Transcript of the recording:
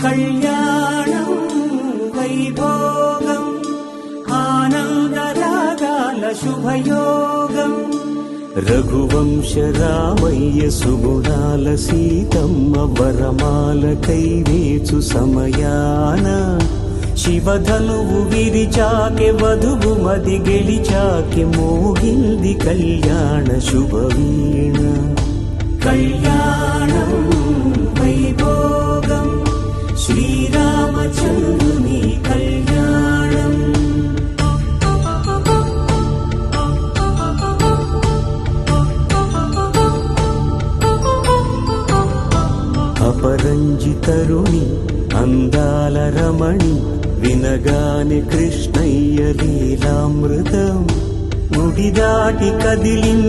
కళ్యాణం వైభోగం ఆనందరాగాల శుభయోగం రఘువంశ రామయ్య సుగుణాల సీతమ్మ వరమాల కైవేచు సమయాన శివధనువు విరిచాకె వధువు మది గెలిచాకె మోగింది కళ్యాణ శుభవీణ కళ్యాణం వైభోగం శ్రీరామచంద్రుని కళ్యాణం అపరంజి తరుణి అందాల రమణి వినగానే కృష్ణయ్య లీలామృతం గుడి దాటి కదిలింది